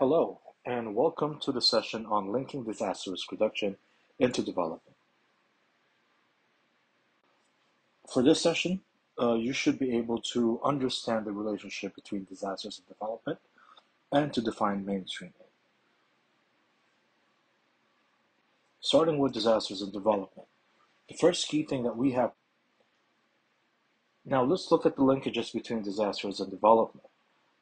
Hello, and welcome to the session on linking disaster risk reduction into development. For this session, you should be able to understand the relationship between disasters and development and to define mainstreaming. Starting with disasters and development, the first key thing that we have. Now, let's look at the linkages between disasters and development.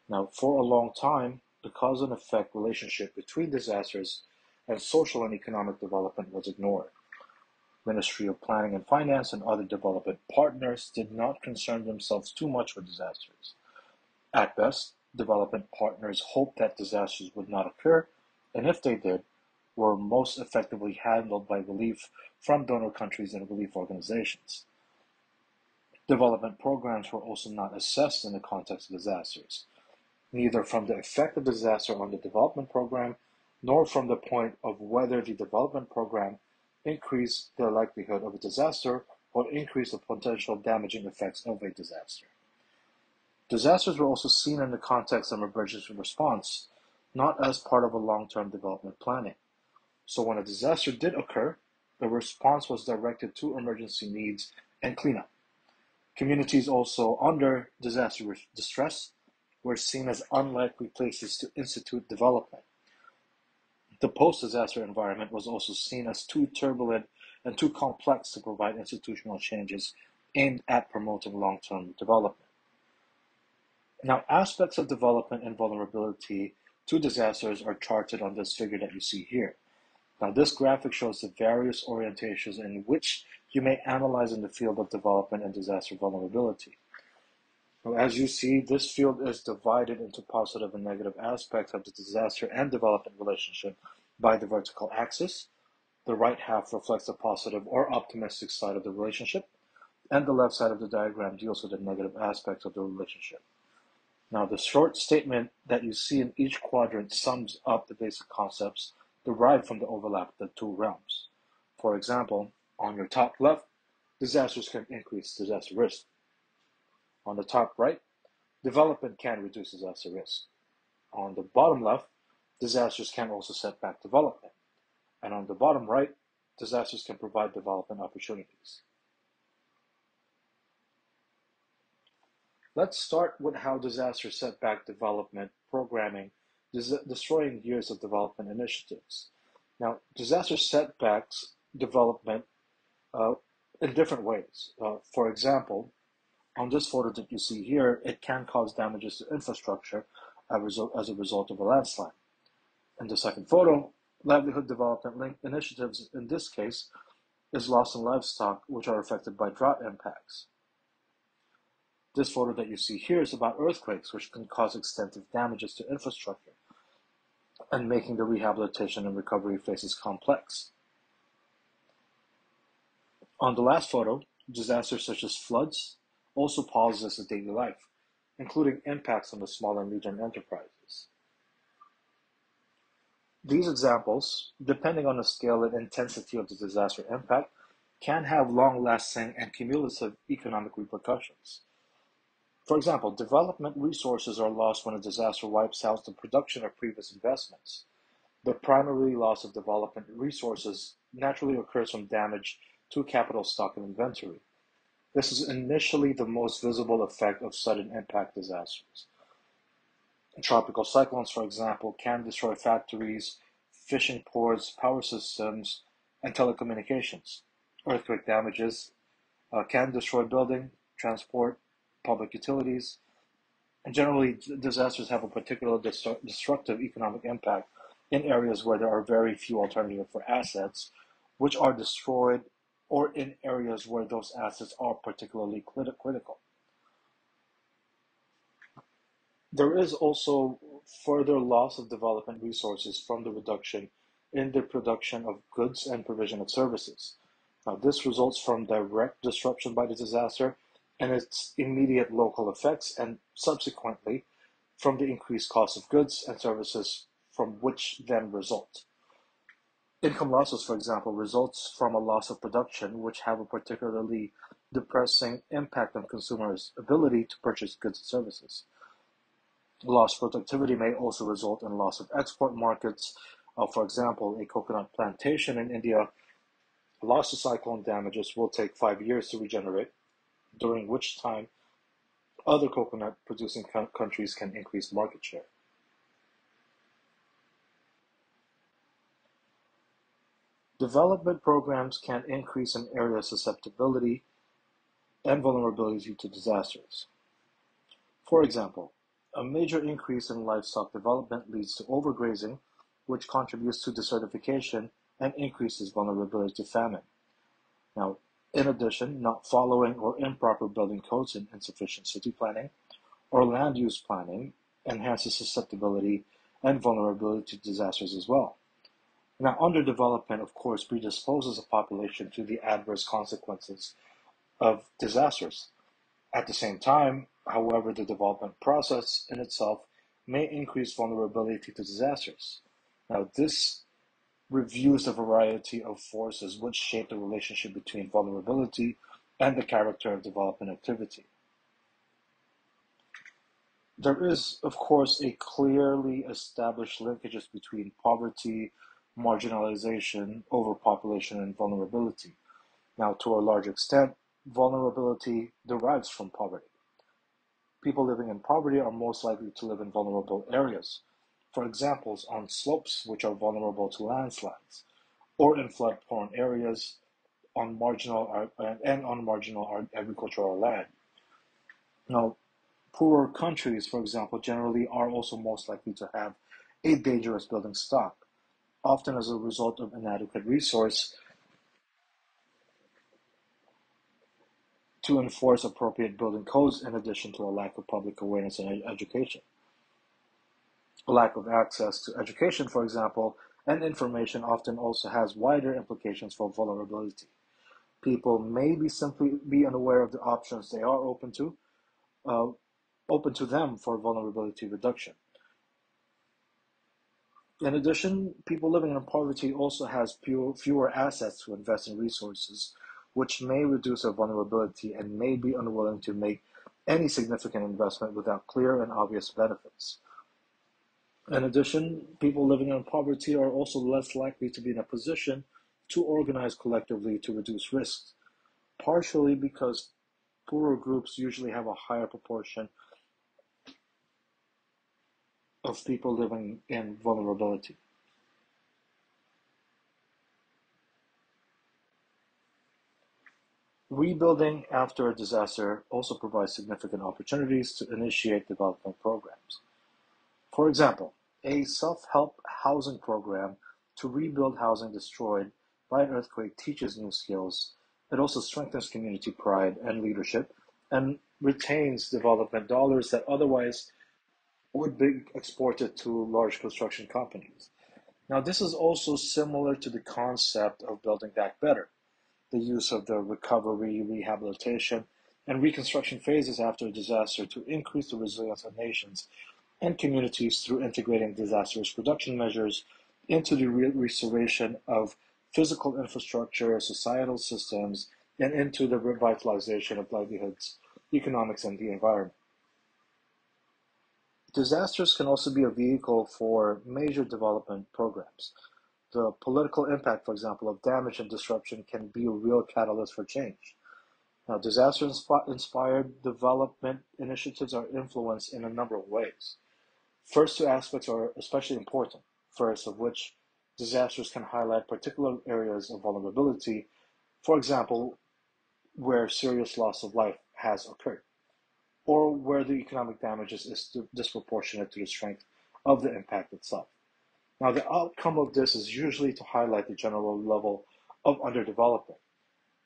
Now, for a long time, the cause and effect relationship between disasters and social and economic development was ignored. Ministry of Planning and Finance and other development partners did not concern themselves too much with disasters. At best, development partners hoped that disasters would not occur, and if they did, were most effectively handled by relief from donor countries and relief organizations. Development programs were also not assessed in the context of disasters, neither from the effect of disaster on the development program, nor from the point of whether the development program increased the likelihood of a disaster or increased the potential damaging effects of a disaster. Disasters were also seen in the context of emergency response, not as part of a long-term development planning. So when a disaster did occur, the response was directed to emergency needs and cleanup. Communities also under disaster distress were seen as unlikely places to institute development. The post-disaster environment was also seen as too turbulent and too complex to provide institutional changes aimed at promoting long-term development. Now, aspects of development and vulnerability to disasters are charted on this figure that you see here. Now, this graphic shows the various orientations in which you may analyze in the field of development and disaster vulnerability. Now, as you see, this field is divided into positive and negative aspects of the disaster and development relationship by the vertical axis. The right half reflects the positive or optimistic side of the relationship, and the left side of the diagram deals with the negative aspects of the relationship. Now, the short statement that you see in each quadrant sums up the basic concepts derived from the overlap of the two realms. For example, on your top left, disasters can increase disaster risk. On the top right, development can reduce disaster risk. On the bottom left, disasters can also set back development. And on the bottom right, disasters can provide development opportunities. Let's start with how disasters set back development programming, destroying years of development initiatives. Now, disaster setbacks development in different ways. For example, on this photo that you see here, it can cause damages to infrastructure as a result of a landslide. In the second photo, livelihood development linked initiatives in this case is loss in livestock, which are affected by drought impacts. This photo that you see here is about earthquakes, which can cause extensive damages to infrastructure and making the rehabilitation and recovery phases complex. On the last photo, disasters such as floods also pauses the daily life, including impacts on the small and medium enterprises. These examples, depending on the scale and intensity of the disaster impact, can have long-lasting and cumulative economic repercussions. For example, development resources are lost when a disaster wipes out the production of previous investments. The primary loss of development resources naturally occurs from damage to capital stock and inventory. This is initially the most visible effect of sudden impact disasters. Tropical cyclones, for example, can destroy factories, fishing ports, power systems, and telecommunications. Earthquake damages can destroy building, transport, public utilities, and generally disasters have a particular destructive economic impact in areas where there are very few alternatives for assets, which are destroyed, or in areas where those assets are particularly critical. There is also further loss of development resources from the reduction in the production of goods and provision of services. Now, this results from direct disruption by the disaster and its immediate local effects, and subsequently from the increased cost of goods and services from which then result. Income losses, for example, results from a loss of production, which have a particularly depressing impact on consumers' ability to purchase goods and services. Lost productivity may also result in loss of export markets. For example, a coconut plantation in India lost to cyclone damages will take 5 years to regenerate, during which time other coconut producing countries can increase market share. Development programs can increase an area's susceptibility and vulnerability to disasters. For example, a major increase in livestock development leads to overgrazing, which contributes to desertification and increases vulnerability to famine. Now, in addition, not following or improper building codes and insufficient city planning or land use planning enhances susceptibility and vulnerability to disasters as well. Now, underdevelopment, of course, predisposes a population to the adverse consequences of disasters. At the same time, however, the development process in itself may increase vulnerability to disasters. Now, this reviews the variety of forces which shape the relationship between vulnerability and the character of development activity. There is, of course, a clearly established linkages between poverty, marginalization, overpopulation, and vulnerability. Now, to a large extent, vulnerability derives from poverty. People living in poverty are most likely to live in vulnerable areas. For examples, on slopes which are vulnerable to landslides, or in flood-prone areas on marginal agricultural land. Now, poorer countries, for example, generally are also most likely to have a dangerous building stock, often as a result of inadequate resource to enforce appropriate building codes, in addition to a lack of public awareness and education. A lack of access to education, for example, and information often also has wider implications for vulnerability. People may simply be unaware of the options they are uh, open to them for vulnerability reduction. In addition, people living in poverty also has fewer assets to invest in resources, which may reduce their vulnerability and may be unwilling to make any significant investment without clear and obvious benefits. In addition, people living in poverty are also less likely to be in a position to organize collectively to reduce risks, partially because poorer groups usually have a higher proportion of people living in vulnerability. Rebuilding after a disaster also provides significant opportunities to initiate development programs. For example, a self-help housing program to rebuild housing destroyed by an earthquake teaches new skills. It also strengthens community pride and leadership and retains development dollars that otherwise would be exported to large construction companies. Now, this is also similar to the concept of building back better, the use of the recovery, rehabilitation, and reconstruction phases after a disaster to increase the resilience of nations and communities through integrating disaster risk reduction measures into the restoration of physical infrastructure, societal systems, and into the revitalization of livelihoods, economics, and the environment. Disasters can also be a vehicle for major development programs. The political impact, for example, of damage and disruption can be a real catalyst for change. Now, disaster-inspired development initiatives are influenced in a number of ways. First two aspects are especially important. First of which, disasters can highlight particular areas of vulnerability, for example, where serious loss of life has occurred, or where the economic damages is disproportionate to the strength of the impact itself. Now, the outcome of this is usually to highlight the general level of underdevelopment.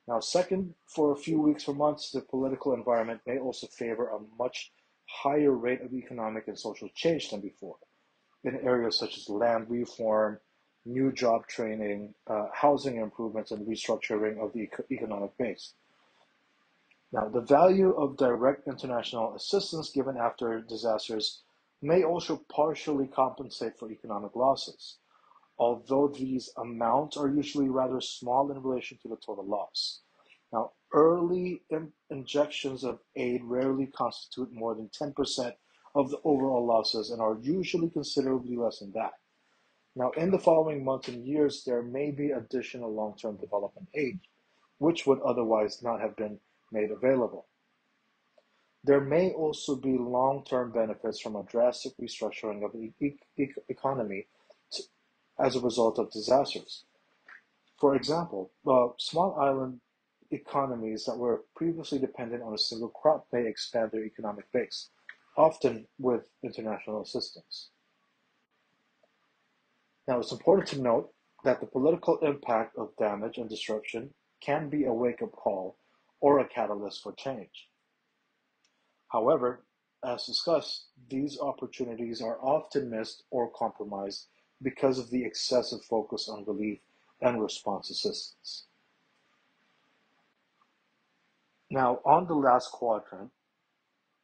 Now, second, for a few weeks or months, the political environment may also favor a much higher rate of economic and social change than before in areas such as land reform, new job training, housing improvements, and restructuring of the economic base. Now, the value of direct international assistance given after disasters may also partially compensate for economic losses, although these amounts are usually rather small in relation to the total loss. Now, early injections of aid rarely constitute more than 10% of the overall losses and are usually considerably less than that. Now, in the following months and years, there may be additional long-term development aid, which would otherwise not have been made available. There may also be long-term benefits from a drastic restructuring of the economy as a result of disasters. For example, small island economies that were previously dependent on a single crop may expand their economic base, often with international assistance. Now, it's important to note that the political impact of damage and disruption can be a wake-up call or a catalyst for change. However, as discussed, these opportunities are often missed or compromised because of the excessive focus on relief and response assistance. Now, on the last quadrant,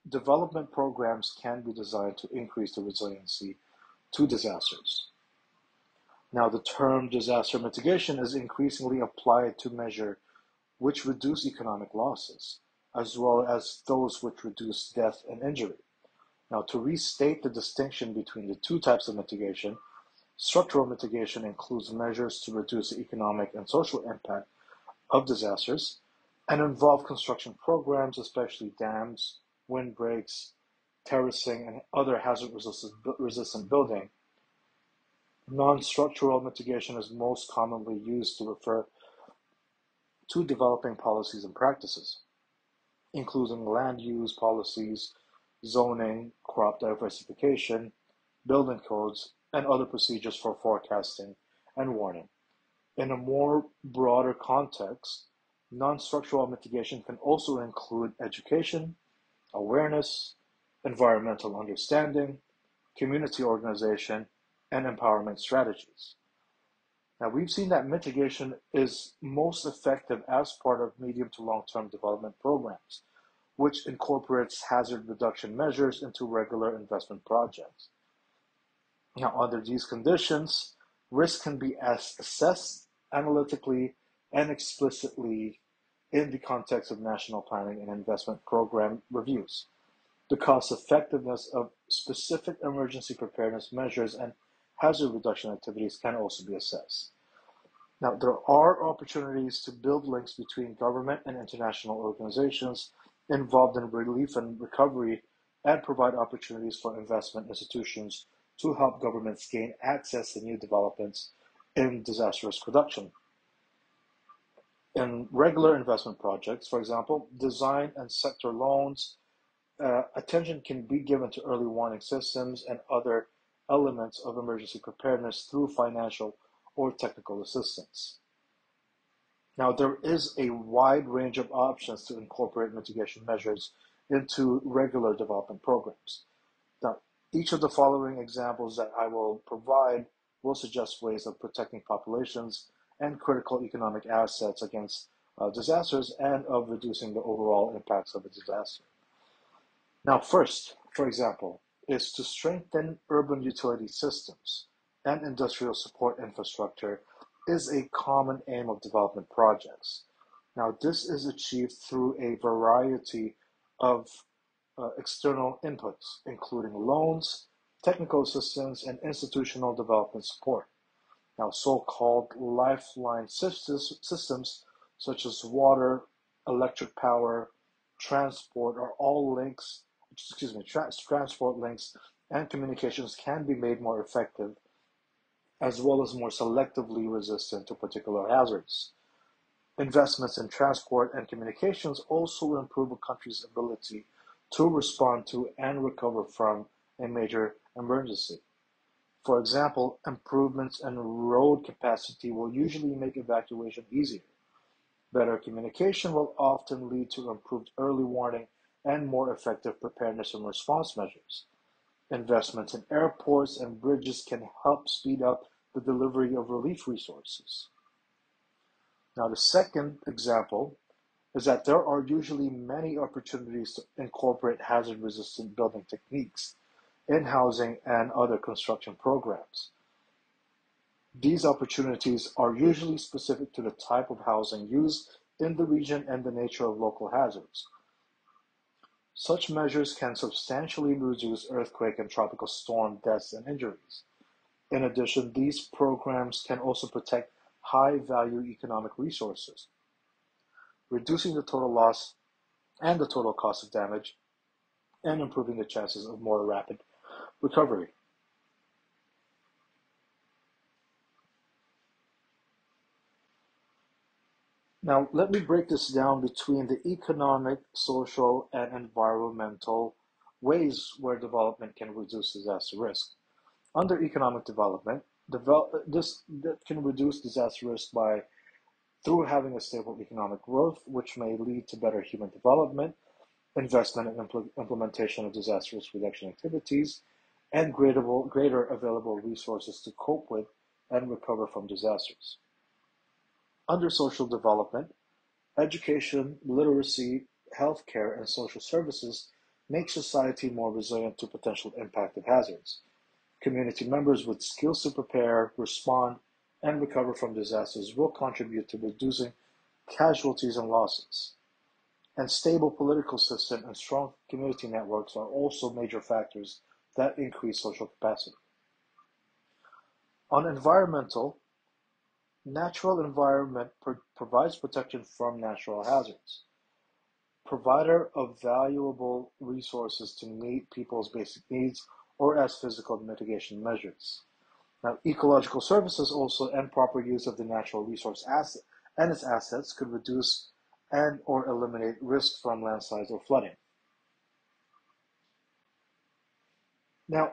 development programs can be designed to increase the resiliency to disasters. Now, the term disaster mitigation is increasingly applied to measure which reduce economic losses, as well as those which reduce death and injury. Now, to restate the distinction between the two types of mitigation, structural mitigation includes measures to reduce the economic and social impact of disasters and involve construction programs, especially dams, windbreaks, terracing, and other hazard-resistant building. Non-structural mitigation is most commonly used to refer to developing policies and practices, including land use policies, zoning, crop diversification, building codes, and other procedures for forecasting and warning. In a more broader context, non-structural mitigation can also include education, awareness, environmental understanding, community organization, and empowerment strategies. Now, we've seen that mitigation is most effective as part of medium to long-term development programs, which incorporates hazard reduction measures into regular investment projects. Now, under these conditions, risk can be assessed analytically and explicitly in the context of national planning and investment program reviews. The cost effectiveness of specific emergency preparedness measures and hazard reduction activities can also be assessed. Now, there are opportunities to build links between government and international organizations involved in relief and recovery and provide opportunities for investment institutions to help governments gain access to new developments in disaster risk reduction. In regular investment projects, for example, design and sector loans, attention can be given to early warning systems and other elements of emergency preparedness through financial or technical assistance. Now, there is a wide range of options to incorporate mitigation measures into regular development programs. Now, each of the following examples that I will provide will suggest ways of protecting populations and critical economic assets against disasters and of reducing the overall impacts of a disaster. Now, first, for example, is to strengthen urban utility systems and industrial support infrastructure is a common aim of development projects. Now, this is achieved through a variety of external inputs, including loans, technical assistance, and institutional development support. Now, so-called lifeline systems such as water, electric power, transport are all transport links and communications can be made more effective as well as more selectively resistant to particular hazards. Investments in transport and communications also improve a country's ability to respond to and recover from a major emergency. For example, improvements in road capacity will usually make evacuation easier. Better communication will often lead to improved early warning and more effective preparedness and response measures. Investments in airports and bridges can help speed up the delivery of relief resources. Now, the second example is that there are usually many opportunities to incorporate hazard-resistant building techniques in housing and other construction programs. These opportunities are usually specific to the type of housing used in the region and the nature of local hazards. Such measures can substantially reduce earthquake and tropical storm deaths and injuries. In addition, these programs can also protect high-value economic resources, reducing the total loss and the total cost of damage, and improving the chances of more rapid recovery. Now, let me break this down between the economic, social, and environmental ways where development can reduce disaster risk. Under economic development, this that can reduce disaster risk by through having a stable economic growth, which may lead to better human development, investment and implementation of disaster risk reduction activities, and greater available resources to cope with and recover from disasters. Under social development, education, literacy, healthcare, and social services make society more resilient to potential impact of hazards. Community members with skills to prepare, respond, and recover from disasters will contribute to reducing casualties and losses. And stable political system and strong community networks are also major factors that increase social capacity. On environmental, natural environment provides protection from natural hazards, provider of valuable resources to meet people's basic needs or as physical mitigation measures. Now, ecological services also and proper use of the natural resource asset and its assets could reduce and or eliminate risk from landslides or flooding. Now,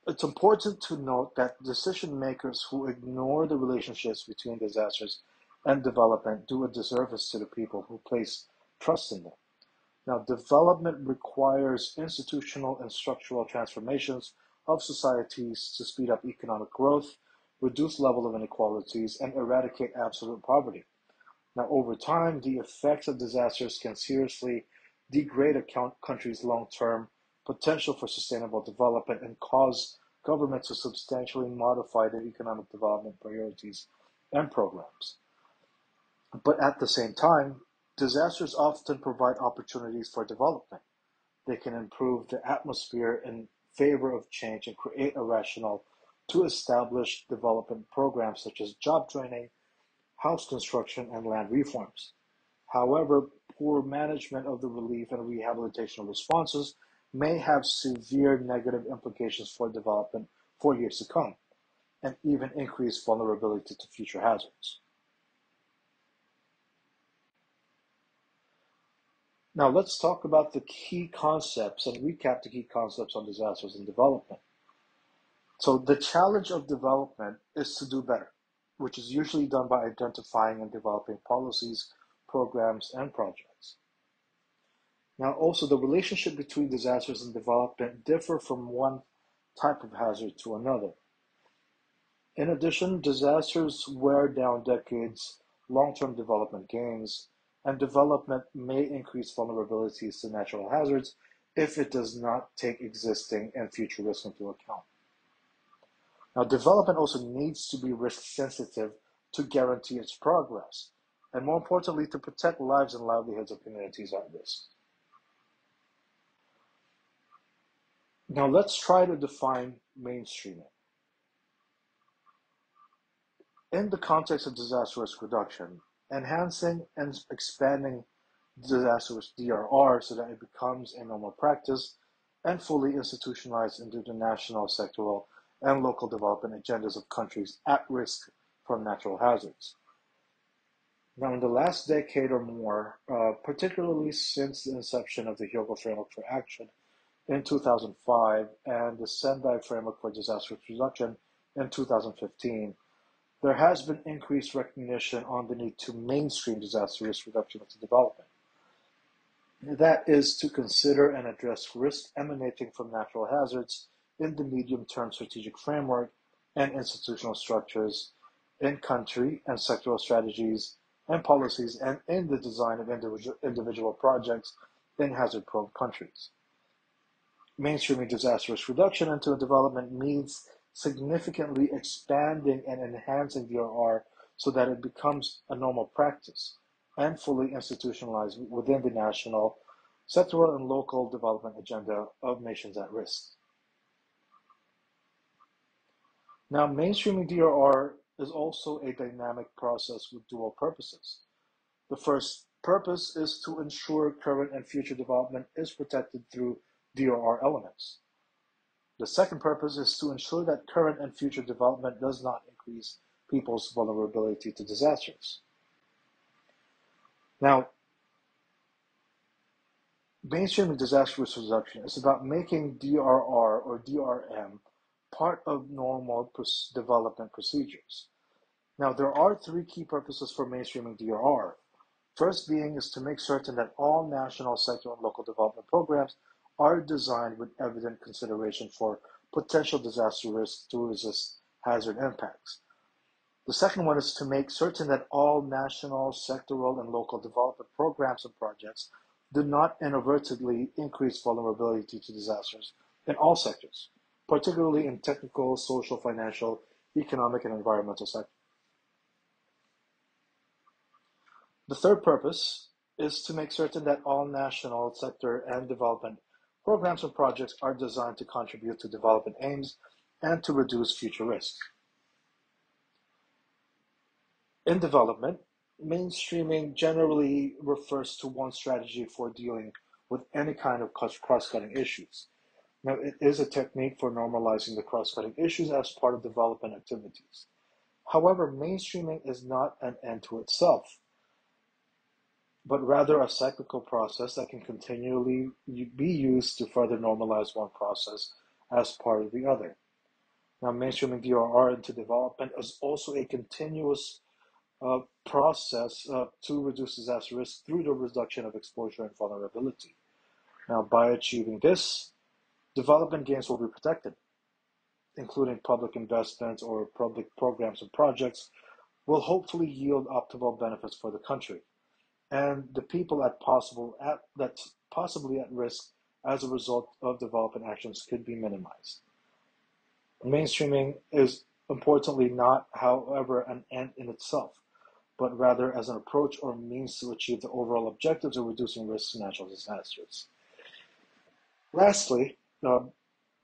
it's important to note that decision makers who ignore the relationships between disasters and development do a disservice to the people who place trust in them. Now, development requires institutional and structural transformations of societies to speed up economic growth, reduce level of inequalities, and eradicate absolute poverty. Now, over time, the effects of disasters can seriously degrade a country's long-term potential for sustainable development and cause governments to substantially modify their economic development priorities and programs. But at the same time, disasters often provide opportunities for development. They can improve the atmosphere in favor of change and create a rationale to establish development programs such as job training, house construction, and land reforms. However, poor management of the relief and rehabilitation responses may have severe negative implications for development for years to come, and even increase vulnerability to future hazards. Now let's talk about the key concepts and recap the key concepts on disasters and development. So the challenge of development is to do better, which is usually done by identifying and developing policies, programs, and projects. Now also the relationship between disasters and development differ from one type of hazard to another. In addition, disasters wear down decades long-term development gains, and development may increase vulnerabilities to natural hazards if it does not take existing and future risks into account. Now, development also needs to be risk sensitive to guarantee its progress, and more importantly, to protect lives and livelihoods of communities at risk. Now, let's try to define mainstreaming. In the context of disaster risk reduction, enhancing and expanding disaster risk DRR so that it becomes a normal practice and fully institutionalized into the national, sectoral, and local development agendas of countries at risk from natural hazards. Now, in the last decade or more, particularly since the inception of the Hyogo Framework for Action in 2005 and the Sendai Framework for Disaster Risk Reduction in 2015, there has been increased recognition on the need to mainstream disaster risk reduction into development. That is to consider and address risk emanating from natural hazards in the medium-term strategic framework and institutional structures in country and sectoral strategies and policies and in the design of individual projects in hazard-prone countries. Mainstreaming disaster risk reduction into development means significantly expanding and enhancing DRR so that it becomes a normal practice and fully institutionalized within the national, sectoral and local development agenda of nations at risk. Now, mainstreaming DRR is also a dynamic process with dual purposes. The first purpose is to ensure current and future development is protected through DRR elements. The second purpose is to ensure that current and future development does not increase people's vulnerability to disasters. Now, mainstreaming disaster risk reduction is about making DRR or DRM part of normal development procedures. Now, there are three key purposes for mainstreaming DRR. First being is to make certain that all national, sector, and local development programs are designed with evident consideration for potential disaster risks to resist hazard impacts. The second one is to make certain that all national, sectoral, and local development programs and projects do not inadvertently increase vulnerability to disasters in all sectors, particularly in technical, social, financial, economic, and environmental sectors. The third purpose is to make certain that all national, sector, and development programs and projects are designed to contribute to development aims and to reduce future risks. In development, mainstreaming generally refers to one strategy for dealing with any kind of cross-cutting issues. Now, it is a technique for normalizing the cross-cutting issues as part of development activities. However, mainstreaming is not an end to itself, but rather a cyclical process that can continually be used to further normalize one process as part of the other. Now, mainstreaming DRR into development is also a continuous process to reduce disaster risk through the reduction of exposure and vulnerability. Now, by achieving this, development gains will be protected, including public investments or public programs and projects, will hopefully yield optimal benefits for the country. And the people that's possibly at risk as a result of development actions could be minimized. Mainstreaming is importantly not, however, an end in itself, but rather as an approach or means to achieve the overall objectives of reducing risks in natural disasters. Lastly,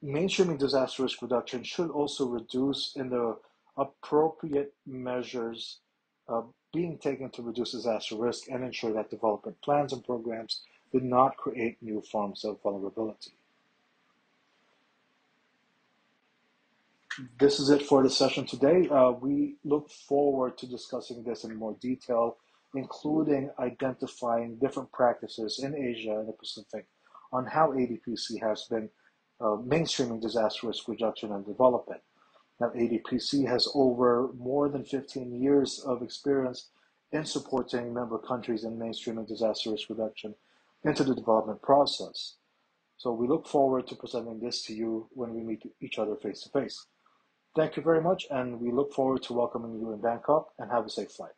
mainstreaming disaster risk reduction should also reduce in the appropriate measures being taken to reduce disaster risk and ensure that development plans and programs do not create new forms of vulnerability. This is it for the session today. We look forward to discussing this in more detail, including identifying different practices in Asia and the Pacific on how ADPC has been mainstreaming disaster risk reduction and development. Now, ADPC has over more than 15 years of experience in supporting member countries in mainstreaming disaster risk reduction into the development process. So we look forward to presenting this to you when we meet each other face to face. Thank you very much, and we look forward to welcoming you in Bangkok, and have a safe flight.